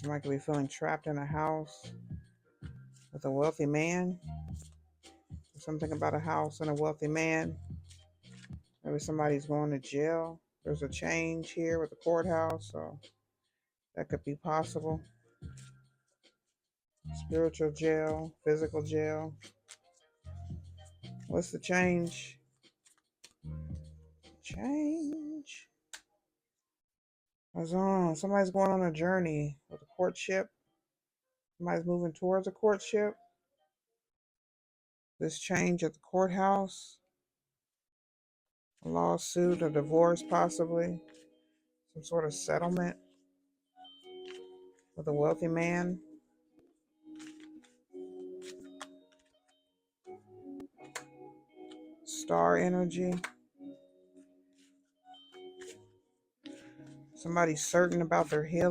Somebody could be feeling trapped in a house with a wealthy man. Something about a house and a wealthy man. Maybe somebody's going to jail. There's a change here with the courthouse, so that could be possible. Spiritual jail, physical jail. What's the change? Change. What's on? Somebody's going on a journey with a courtship. Somebody's moving towards a courtship. This change at the courthouse. A lawsuit, a divorce, possibly. Some sort of settlement with a wealthy man. Star energy. Somebody's certain about their healing.